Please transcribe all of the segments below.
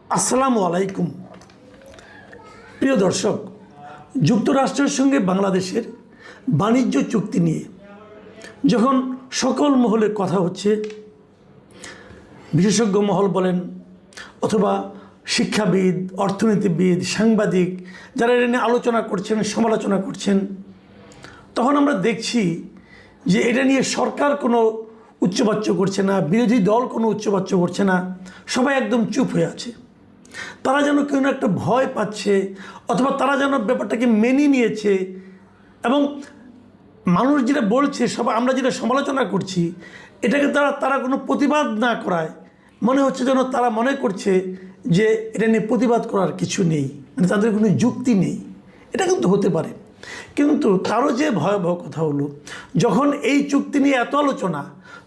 আসসালামু আলাইকুম। প্রিয় দর্শক, যুক্তরাষ্ট্রের সঙ্গে বাংলাদেশের বাণিজ্য চুক্তি নিয়ে যখন সকল মহলে কথা হচ্ছে, বিশেষজ্ঞ মহল বলেন অথবা শিক্ষাবিদ, অর্থনীতিবিদ, সাংবাদিক যারা এটা নিয়ে আলোচনা করছেন, সমালোচনা করছেন, তখন আমরা দেখছি যে এটা নিয়ে সরকার কোনো উচ্চবাচ্য করছে না, বিরোধী দল কোনো উচ্চবাচ্য করছে না, সবাই একদম চুপ হয়ে আছে। তারা যেন কেউ না একটা ভয় পাচ্ছে অথবা তারা যেন ব্যাপারটাকে মেনে নিয়েছে এবং মানুষ যেটা বলছে, সবাই আমরা যেটা সমালোচনা করছি, এটাকে তারা কোনো প্রতিবাদ না করায় মনে হচ্ছে যেন তারা মনে করছে যে এটা নিয়ে প্রতিবাদ করার কিছু নেই, মানে তাদের কোনো যুক্তি নেই। এটা কিন্তু হতে পারে, কিন্তু তারও যে ভয়াবহ কথা হলো, যখন এই চুক্তি নিয়ে এত আলোচনা,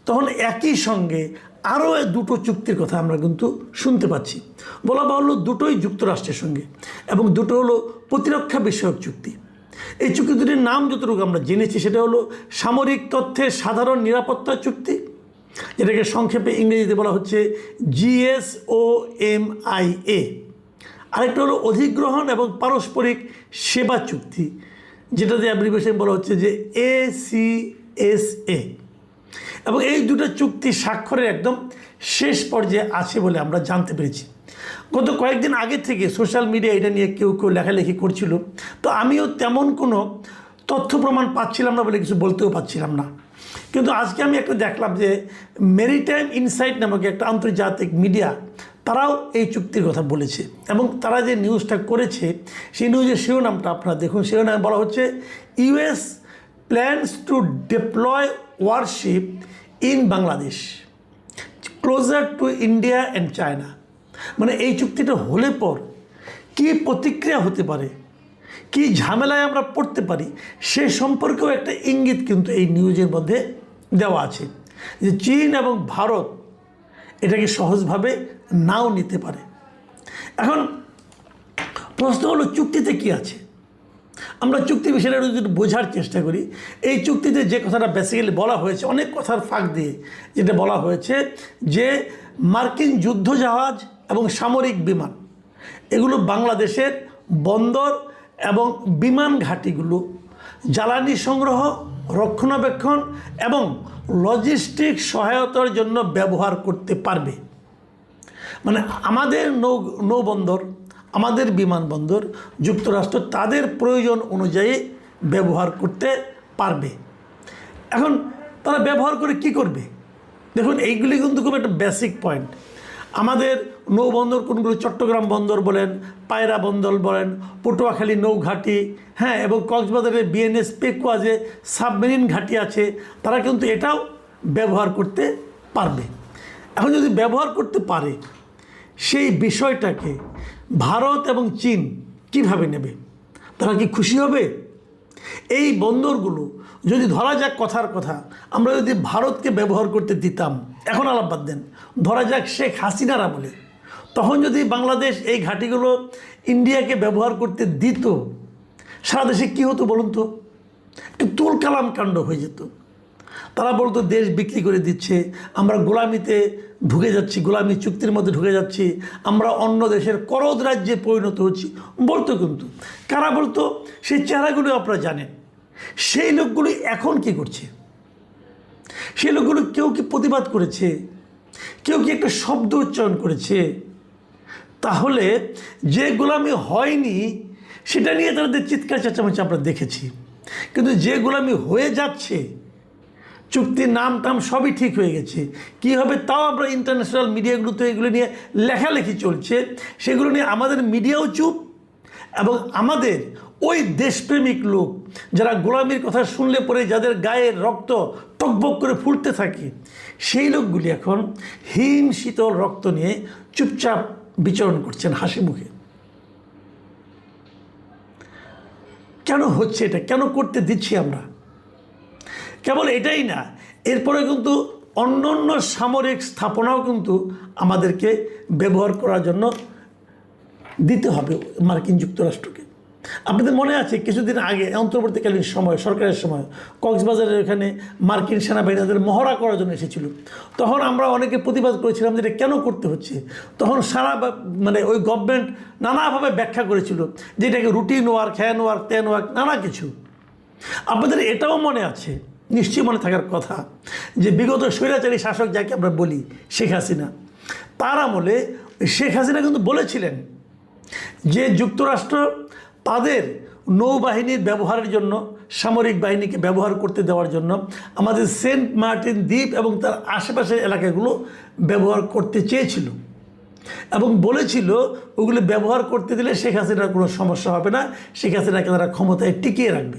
তখন একই সঙ্গে আরও দুটো চুক্তির কথা আমরা কিন্তু শুনতে পাচ্ছি। বলা বাহুল্য দুটোই যুক্তরাষ্ট্রের সঙ্গে, এবং দুটো হলো প্রতিরক্ষা বিষয়ক চুক্তি। এই চুক্তি দুটির নাম যতটুকু আমরা জেনেছি সেটা হলো সামরিক তথ্যের সাধারণ নিরাপত্তা চুক্তি, যেটাকে সংক্ষেপে ইংরেজিতে বলা হচ্ছে GSOMIA। আরেকটা হলো অধিগ্রহণ এবং পারস্পরিক সেবা চুক্তি, যেটাতে অ্যাব্রিভিয়েশন বলা হচ্ছে যে ACSA। এবং এই দুটো চুক্তি স্বাক্ষরের একদম শেষ পর্যায়ে আছে বলে আমরা জানতে পেরেছি। গত কয়েকদিন আগে থেকে সোশ্যাল মিডিয়া এটা নিয়ে কেউ লেখালেখি করছিল, তো আমিও তেমন কোনো তথ্য প্রমাণ পাচ্ছিলাম না বলে কিছু বলতেও পারছিলাম না। কিন্তু আজকে আমি একটা দেখলাম যে মেরিটাইম ইনসাইট নামক একটা আন্তর্জাতিক মিডিয়া, তারাও এই চুক্তির কথা বলেছে, এবং তারা যে নিউজটা করেছে সেই নিউজের শিরোনামটা আপনারা দেখুন। শিরোনামে বলা হচ্ছে US plans two deploy warship in Bangladesh closer to India and China. মানে এই চুক্তিটা হলে পর কী প্রতিক্রিয়া হতে পারে, কী ঝামেলায় আমরা পড়তে পারি, সে সম্পর্কেও একটা ইঙ্গিত কিন্তু এই নিউজের মধ্যে দেওয়া আছে, যে চীন এবং ভারত এটাকে সহজভাবে নাও নিতে পারে। এখন প্রশ্ন হলো, চুক্তিতে কি আছে? আমরা চুক্তি বিষয়টা যদি বোঝার চেষ্টা করি, এই চুক্তিতে যে কথাটা বেসিক্যালি বলা হয়েছে, অনেক কথার ফাঁক দিয়ে যেটা বলা হয়েছে যে মার্কিন যুদ্ধজাহাজ এবং সামরিক বিমান এগুলো বাংলাদেশের বন্দর এবং বিমান ঘাঁটিগুলো জ্বালানি সংগ্রহ, রক্ষণাবেক্ষণ এবং লজিস্টিক সহায়তার জন্য ব্যবহার করতে পারবে। মানে আমাদের নৌবন্দর, আমাদের বিমানবন্দর যুক্তরাষ্ট্র তাদের প্রয়োজন অনুযায়ী ব্যবহার করতে পারবে। এখন তারা ব্যবহার করে কি করবে? দেখুন, এইগুলি কিন্তু খুব একটা বেসিক পয়েন্ট। আমাদের নৌবন্দর কোনগুলো? চট্টগ্রাম বন্দর বলেন, পায়রা বন্দর বলেন, পটুয়াখালী নৌঘাটি, হ্যাঁ, এবং কক্সবাজারের BNS পেকুয়া যে সাবমেরিন ঘাঁটি আছে, তারা কিন্তু এটাও ব্যবহার করতে পারবে। এখন যদি ব্যবহার করতে পারে, সেই বিষয়টাকে ভারত এবং চীন কিভাবে নেবে? তারা কি খুশি হবে? এই বন্দরগুলো যদি ধরা যাক, কথার কথা, আমরা যদি ভারতকে ব্যবহার করতে দিতাম, এখন আলাপ বাদ দেন, ধরা যাক শেখ হাসিনারা বলে, তখন যদি বাংলাদেশ এই ঘাঁটিগুলো ইন্ডিয়াকে ব্যবহার করতে দিত, সারা দেশে কী হতো বলুন তো? একটু তুলকালাম কাণ্ড হয়ে যেত। তারা বলতো দেশ বিক্রি করে দিচ্ছে, আমরা গোলামিতে ঢুকে যাচ্ছি, গোলামি চুক্তির মধ্যে ঢুকে যাচ্ছি, আমরা অন্য দেশের করদ রাজ্যে পরিণত হচ্ছি বলতো। কিন্তু কারা বলতো? সেই চেহারাগুলো আপনারা জানেন। সেই লোকগুলি এখন কি করছে? সেই লোকগুলো কেউ কি প্রতিবাদ করেছে? কেউ কি একটা শব্দ উচ্চারণ করেছে? তাহলে যে গোলামি হয়নি সেটা নিয়ে তাদের চিৎকার চেঁচামেচি আমরা দেখেছি, কিন্তু যে গোলামি হয়ে যাচ্ছে, চুক্তির নাম টাম সবই ঠিক হয়ে গেছে, কী হবে তাও আমরা ইন্টারন্যাশনাল মিডিয়াগুলোতে এগুলো নিয়ে লেখালেখি চলছে, সেগুলো নিয়ে আমাদের মিডিয়াও চুপ, এবং আমাদের ওই দেশপ্রেমিক লোক যারা গোলামির কথা শুনলে পরে যাদের গায়ের রক্ত টকবক করে ফুটতে থাকে, সেই লোকগুলি এখন হিম শীতল রক্ত নিয়ে চুপচাপ বিচরণ করছেন হাসি মুখে। কেন হচ্ছে এটা? কেন করতে দিচ্ছি আমরা? কেবল এটাই না, এরপরে কিন্তু অন্য সামরিক স্থাপনাও কিন্তু আমাদেরকে ব্যবহার করার জন্য দিতে হবে মার্কিন যুক্তরাষ্ট্রকে। আপনাদের মনে আছে কিছুদিন আগে অন্তর্বর্তীকালীন সময়, সরকারের সময় কক্সবাজারের এখানে মার্কিন সেনাবাহিনী তাদের মহড়া করার জন্য এসেছিল। তখন আমরা অনেকে প্রতিবাদ করেছিলাম যে এটা কেন করতে হচ্ছে। তখন সারা মানে ওই গভর্নমেন্ট নানাভাবে ব্যাখ্যা করেছিল যে এটাকে রুটিন ওয়ার্ক, হ্যান ওয়ার্ক, ত্যান ওয়ার্ক, নানা কিছু। আপনাদের এটাও মনে আছে, নিশ্চয়ই মনে থাকার কথা, যে বিগত স্বৈরাচারী শাসক যাকে আমরা বলি শেখ হাসিনা, তার আমলে শেখ হাসিনা কিন্তু বলেছিলেন যে যুক্তরাষ্ট্র তাদের নৌবাহিনীর ব্যবহারের জন্য, সামরিক বাহিনীকে ব্যবহার করতে দেওয়ার জন্য আমাদের সেন্ট মার্টিন দ্বীপ এবং তার আশেপাশের এলাকাগুলো ব্যবহার করতে চেয়েছিল এবং বলেছিল ওগুলো ব্যবহার করতে দিলে শেখ হাসিনার কোনো সমস্যা হবে না, শেখ হাসিনাকে তারা ক্ষমতায় টিকিয়ে রাখবে।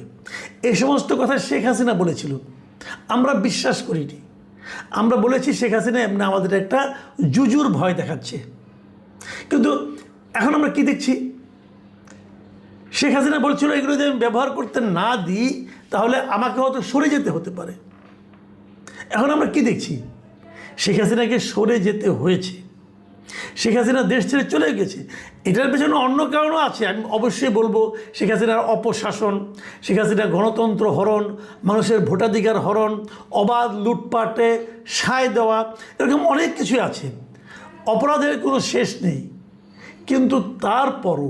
এই সমস্ত কথা শেখ হাসিনা বলেছিল, আমরা বিশ্বাস করিনি। আমরা বলেছি শেখ হাসিনা এমনি আমাদের একটা জুজুর ভয় দেখাচ্ছে। কিন্তু এখন আমরা কি দেখছি, শেখ হাসিনা বলছিল এগুলো যদি আমি ব্যবহার করতে না দিই তাহলে আমাকে হয়তো সরে যেতে হতে পারে। এখন আমরা কি দেখছি, শেখ হাসিনাকে সরে যেতে হয়েছে, শেখ হাসিনা দেশ ছেড়ে চলে গেছে। এটার পেছনে অন্য কারণও আছে, আমি অবশ্যই বলবো। শেখ হাসিনার অপশাসন, শেখ হাসিনার গণতন্ত্র হরণ, মানুষের ভোটাধিকার হরণ, অবাধ লুটপাটে সায় দেওয়া, এরকম অনেক কিছু আছে। অপরাধের কোনো শেষ নেই। কিন্তু তারপরও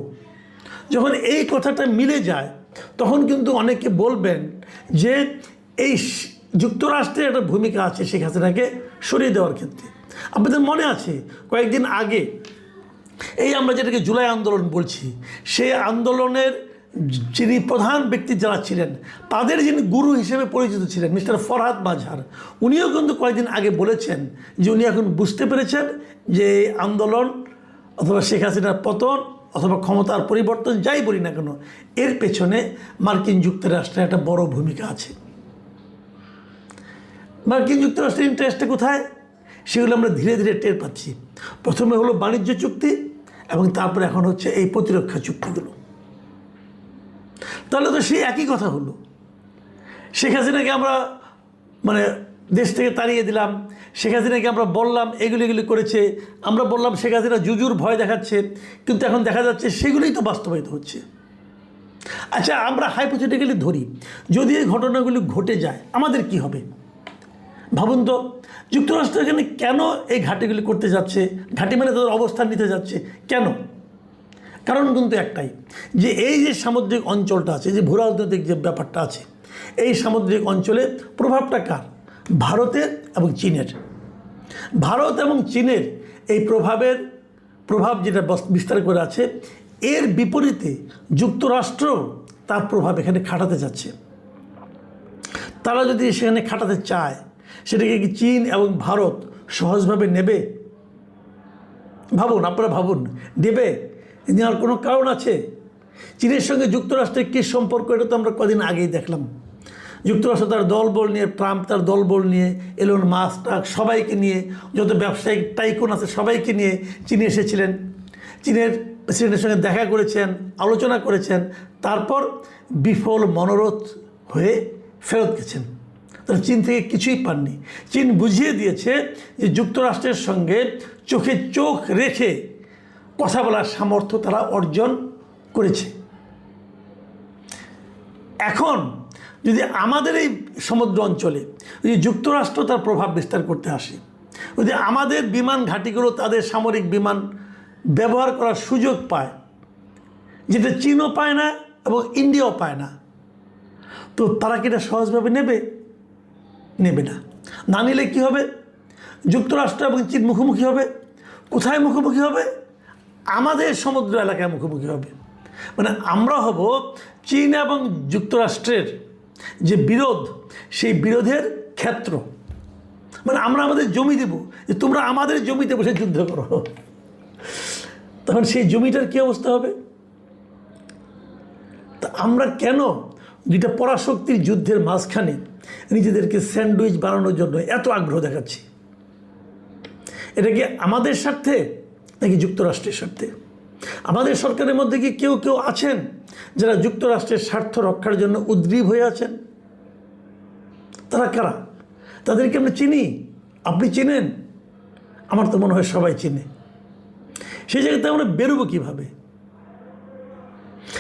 যখন এই কথাটা মিলে যায় তখন কিন্তু অনেকে বলবেন যে এই যুক্তরাষ্ট্রের একটা ভূমিকা আছে শেখ হাসিনাকে সরিয়ে দেওয়ার ক্ষেত্রে। আপনাদের মনে আছে কয়েকদিন আগে এই আমরা যেটাকে জুলাই আন্দোলন বলছি, সেই আন্দোলনের যিনি প্রধান ব্যক্তি যারা ছিলেন, তাদের যিনি গুরু হিসেবে পরিচিত ছিলেন মিস্টার ফরহাদ মাজহার, উনিও কিন্তু কয়েকদিন আগে বলেছেন যে উনি এখন বুঝতে পেরেছেন যে এই আন্দোলন অথবা শেখ হাসিনার পতন অথবা ক্ষমতার পরিবর্তন যাই বলি না কেন, এর পেছনে মার্কিন যুক্তরাষ্ট্রের একটা বড় ভূমিকা আছে। মার্কিন যুক্তরাষ্ট্রের ইন্টারেস্টটা কোথায়, সেগুলো আমরা ধীরে ধীরে টের পাচ্ছি। প্রথমে হলো বাণিজ্য চুক্তি এবং তারপরে এখন হচ্ছে এই প্রতিরক্ষা চুক্তিগুলো। তাহলে তো সেই একই কথা হলো, শেখ হাসিনাকে আমরা মানে দেশ থেকে তাড়িয়ে দিলাম, শেখ হাসিনাকে আমরা বললাম এগুলি করেছে, আমরা বললাম শেখ হাসিনা জুজুর ভয় দেখাচ্ছে, কিন্তু এখন দেখা যাচ্ছে সেগুলোই তো বাস্তবায়িত হচ্ছে। আচ্ছা, আমরা হাইপোথেটিক্যালি ধরি যদি এই ঘটনাগুলি ঘটে যায় আমাদের কি হবে ভাবুন তো। যুক্তরাষ্ট্র এখানে কেন এই ঘাঁটিগুলি করতে যাচ্ছে, ঘাঁটি মানে তাদের অবস্থান নিতে যাচ্ছে কেন? কারণ কিন্তু একটাই, যে এই যে সামুদ্রিক অঞ্চলটা আছে, যে ভূরাজনৈতিক যে ব্যাপারটা আছে, এই সামুদ্রিক অঞ্চলে প্রভাবটা কার? ভারতের এবং চীনের। ভারত এবং চীনের এই প্রভাব যেটা বিস্তার করে আছে, এর বিপরীতে যুক্তরাষ্ট্র তার প্রভাব এখানে খাটাতে যাচ্ছে। তারা যদি সেখানে খাটাতে চায়, সেটাকে কি চীন এবং ভারত সহজভাবে নেবে? ভাবুন, আপনারা ভাবুন, নেবে? নেওয়ার কোনো কারণ আছে? চীনের সঙ্গে যুক্তরাষ্ট্রের কী সম্পর্ক, এটা তো আমরা কদিন আগেই দেখলাম। যুক্তরাষ্ট্র তার দলবল নিয়ে, ট্রাম্প তার দলবল নিয়ে, এলন মাস্ক সবাইকে নিয়ে, যত ব্যবসায়িক টাইকুন আছে সবাইকে নিয়ে চীনে এসেছিলেন, চীনের প্রেসিডেন্টের সঙ্গে দেখা করেছেন, আলোচনা করেছেন, তারপর বিফল মনোরথ হয়ে ফেরত গেছেন। তারা চীন থেকে কিছুই পাননি। চীন বুঝিয়ে দিয়েছে যে যুক্তরাষ্ট্রের সঙ্গে চোখে চোখ রেখে কথা বলার সামর্থ্য তারা অর্জন করেছে। এখন যদি আমাদের এই সমুদ্র অঞ্চলে যদি যুক্তরাষ্ট্র তার প্রভাব বিস্তার করতে আসে, যদি আমাদের বিমান ঘাঁটিগুলো তাদের সামরিক বিমান ব্যবহার করার সুযোগ পায়, যেটা চীনও পায় না এবং ইন্ডিয়াও পায় না, তো তারা কি এটা সহজভাবে নেবে? নেবে না। না নিলে কী হবে? যুক্তরাষ্ট্র এবং চীন মুখোমুখি হবে। কোথায় মুখোমুখি হবে? আমাদের সমুদ্র এলাকায় মুখোমুখি হবে। মানে আমরা হব চীন এবং যুক্তরাষ্ট্রের যে বিরোধ, সেই বিরোধের ক্ষেত্র। মানে আমরা আমাদের জমি দেব, যে তোমরা আমাদের জমিতে বসে যুদ্ধ করো। তখন সেই জমিটার কী অবস্থা হবে? তা আমরা কেন দুইটা পরাশক্তির যুদ্ধের মাঝখানে নিজেদেরকে স্যান্ডউইচ বানানোর জন্য এত আগ্রহ দেখাচ্ছি? এটা কি আমাদের স্বার্থে নাকি যুক্তরাষ্ট্রের স্বার্থে? আমাদের সরকারের মধ্যে কি কেউ কেউ আছেন যারা যুক্তরাষ্ট্রের স্বার্থ রক্ষার জন্য উদ্গ্রীব হয়ে আছেন? তারা কারা? তাদেরকে আমরা চিনি, আপনি চিনেন, আমার তো মনে হয় সবাই চিনে। সেই জায়গাতে আমরা বেরোবো কীভাবে?